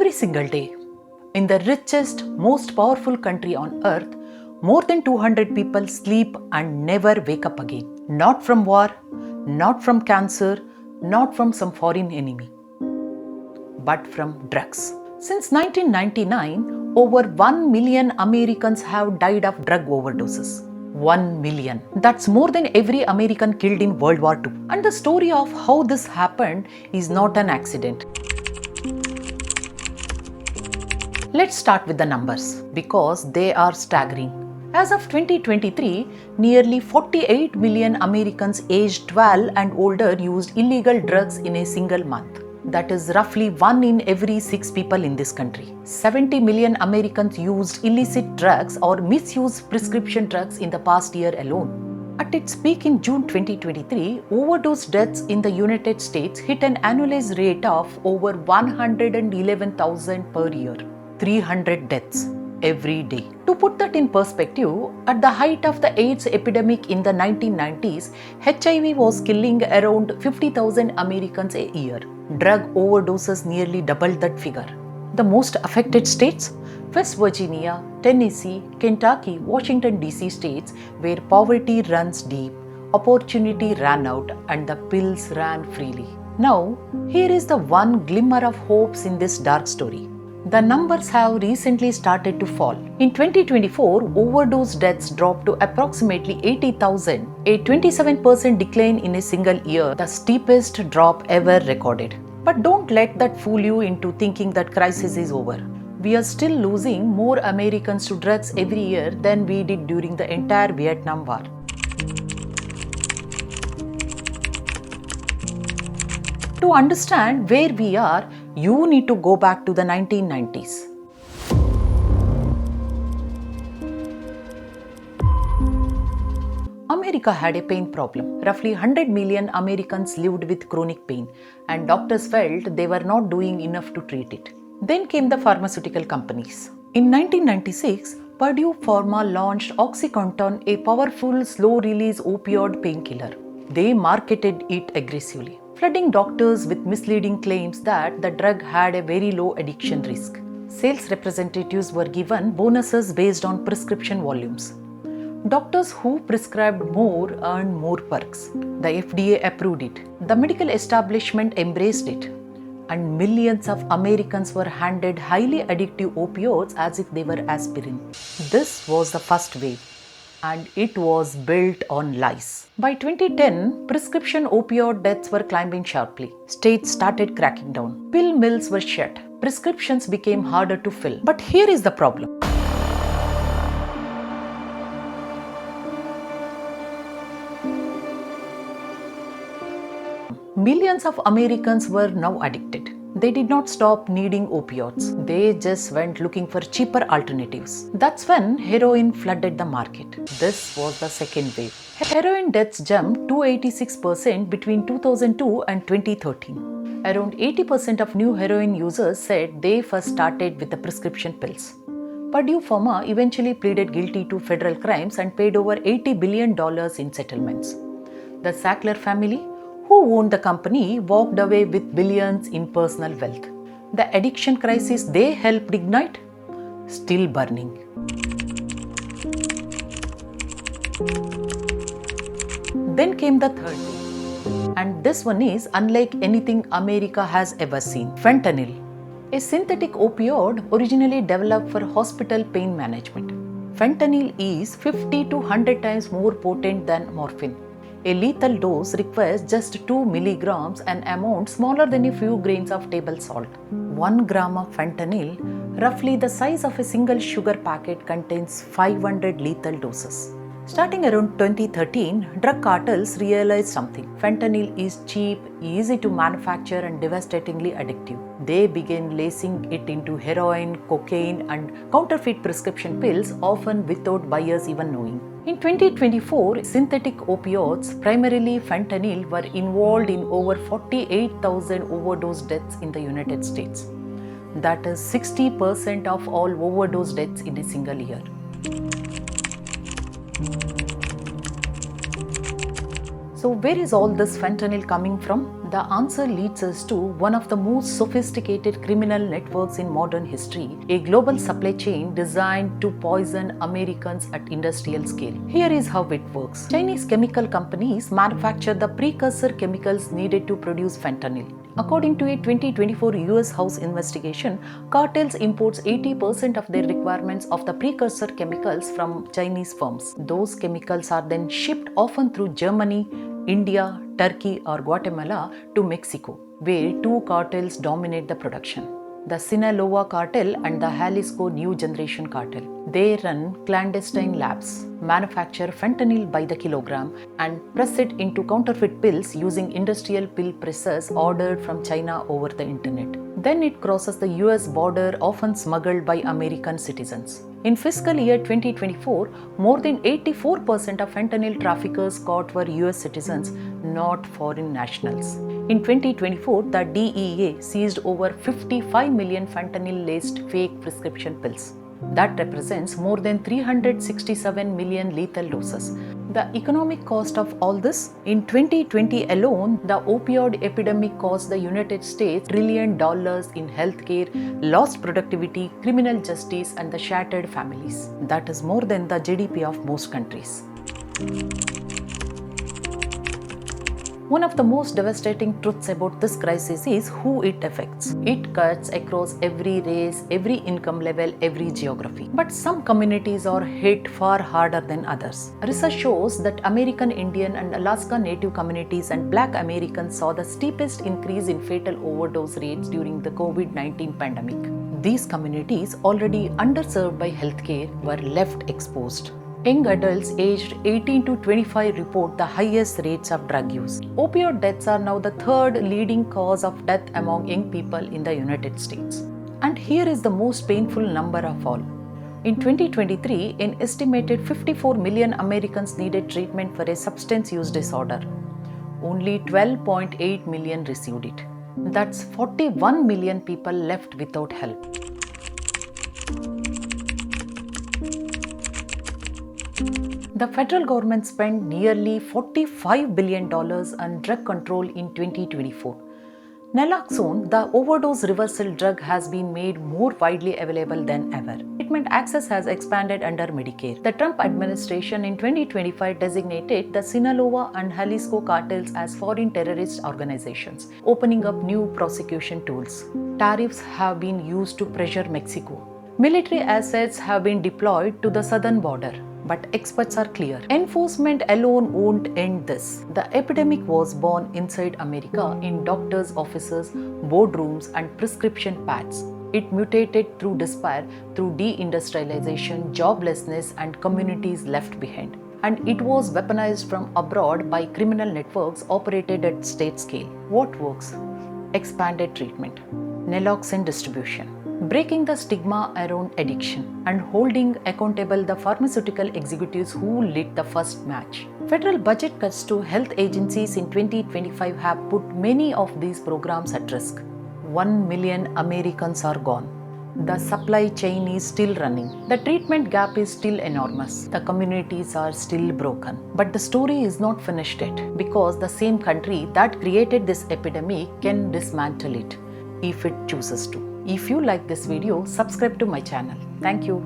Every single day, in the richest, most powerful country on earth, more than 200 people sleep and never wake up again. Not from war, not from cancer, not from some foreign enemy, but from drugs. Since 1999, over 1 million Americans have died of drug overdoses. 1 million. That's more than every American killed in World War II. And the story of how this happened is not an accident. Let's start with the numbers because they are staggering. As of 2023, nearly 48 million Americans aged 12 and older used illegal drugs in a single month. That is roughly 1 in every 6 people in this country. 70 million Americans used illicit drugs or misused prescription drugs in the past year alone. At its peak in June 2023, overdose deaths in the United States hit an annualized rate of over 111,000 per year. 300 deaths every day. To put that in perspective, at the height of the AIDS epidemic in the 1990s, HIV was killing around 50,000 Americans a year. Drug overdoses nearly doubled that figure. The most affected states? West Virginia, Tennessee, Kentucky, Washington DC states where poverty runs deep, opportunity ran out and the pills ran freely. Now, here is the one glimmer of hopes in this dark story. The numbers have recently started to fall. In 2024, overdose deaths dropped to approximately 80,000, a 27% decline in a single year, the steepest drop ever recorded. But don't let that fool you into thinking that crisis is over. We are still losing more Americans to drugs every year than we did during the entire Vietnam War. To understand where we are, you need to go back to the 1990s. America had a pain problem. Roughly 100 million Americans lived with chronic pain, and doctors felt they were not doing enough to treat it. Then came the pharmaceutical companies. In 1996, Big Pharma launched OxyContin, a powerful, slow-release opioid painkiller. They marketed it aggressively, flooding doctors with misleading claims that the drug had a very low addiction risk. Sales representatives were given bonuses based on prescription volumes. Doctors who prescribed more earned more perks. The FDA approved it. The medical establishment embraced it. And millions of Americans were handed highly addictive opioids as if they were aspirin. This was the first wave, and it was built on lies. By 2010, prescription opioid deaths were climbing sharply. States started cracking down. Pill mills were shut. Prescriptions became harder to fill. But here is the problem. Millions of Americans were now addicted. They did not stop needing opioids. They just went looking for cheaper alternatives. That's when heroin flooded the market. This was the second wave. Heroin deaths jumped 286% between 2002 and 2013. Around 80% of new heroin users said they first started with the prescription pills. Big Pharma eventually pleaded guilty to federal crimes and paid over $80 billion in settlements. The Sackler family, who owned the company, walked away with billions in personal wealth. The addiction crisis they helped ignite? Still burning. Then came the third wave. And this one is unlike anything America has ever seen. Fentanyl, a synthetic opioid originally developed for hospital pain management. Fentanyl is 50 to 100 times more potent than morphine. A lethal dose requires just 2 milligrams, an amount smaller than a few grains of table salt. 1 gram of fentanyl, roughly the size of a single sugar packet, contains 500 lethal doses. Starting around 2013, drug cartels realized something. Fentanyl is cheap, easy to manufacture and devastatingly addictive. They began lacing it into heroin, cocaine and counterfeit prescription pills, often without buyers even knowing. In 2024, synthetic opioids, primarily fentanyl, were involved in over 48,000 overdose deaths in the United States. That is 60% of all overdose deaths in a single year. So where is all this fentanyl coming from? The answer leads us to one of the most sophisticated criminal networks in modern history, a global supply chain designed to poison Americans at industrial scale. Here is how it works. Chinese chemical companies manufacture the precursor chemicals needed to produce fentanyl. According to a 2024 US House investigation, cartels imports 80% of their requirements of the precursor chemicals from Chinese firms. Those chemicals are then shipped often through Germany, India, Turkey or Guatemala to Mexico, where two cartels dominate the production: the Sinaloa cartel and the Jalisco New Generation cartel. They run clandestine labs, manufacture fentanyl by the kilogram, and press it into counterfeit pills using industrial pill presses ordered from China over the internet. Then it crosses the US border, often smuggled by American citizens. In fiscal year 2024, more than 84% of fentanyl traffickers caught were US citizens, not foreign nationals. In 2024, the DEA seized over 55 million fentanyl-laced fake prescription pills. That represents more than 367 million lethal doses. The economic cost of all this? In 2020 alone, the opioid epidemic cost the United States $1 trillion in healthcare, lost productivity, criminal justice, and the shattered families. That is more than the GDP of most countries. One of the most devastating truths about this crisis is who it affects. It cuts across every race, every income level, every geography. But some communities are hit far harder than others. Research shows that American Indian and Alaska Native communities and Black Americans saw the steepest increase in fatal overdose rates during the COVID-19 pandemic. These communities, already underserved by healthcare, were left exposed. Young adults aged 18 to 25 report the highest rates of drug use. Opioid deaths are now the third leading cause of death among young people in the United States. And here is the most painful number of all. In 2023, an estimated 54 million Americans needed treatment for a substance use disorder. Only 12.8 million received it. That's 41 million people left without help. The federal government spent nearly $45 billion on drug control in 2024. Naloxone, the overdose reversal drug, has been made more widely available than ever. Treatment access has expanded under Medicare. The Trump administration in 2025 designated the Sinaloa and Jalisco cartels as foreign terrorist organizations, opening up new prosecution tools. Tariffs have been used to pressure Mexico. Military assets have been deployed to the southern border. But experts are clear. Enforcement alone won't end this. The epidemic was born inside America in doctors' offices, boardrooms, and prescription pads. It mutated through despair, through deindustrialization, joblessness, and communities left behind. And it was weaponized from abroad by criminal networks operated at state scale. What works? Expanded treatment, naloxone distribution, breaking the stigma around addiction, and holding accountable the pharmaceutical executives who lit the first match. Federal budget cuts to health agencies in 2025 have put many of these programs at risk. 1 million Americans are gone. The supply chain is still running. The treatment gap is still enormous. The communities are still broken. But the story is not finished yet, because the same country that created this epidemic can dismantle it if it chooses to. If you like this video, subscribe to my channel. Thank you.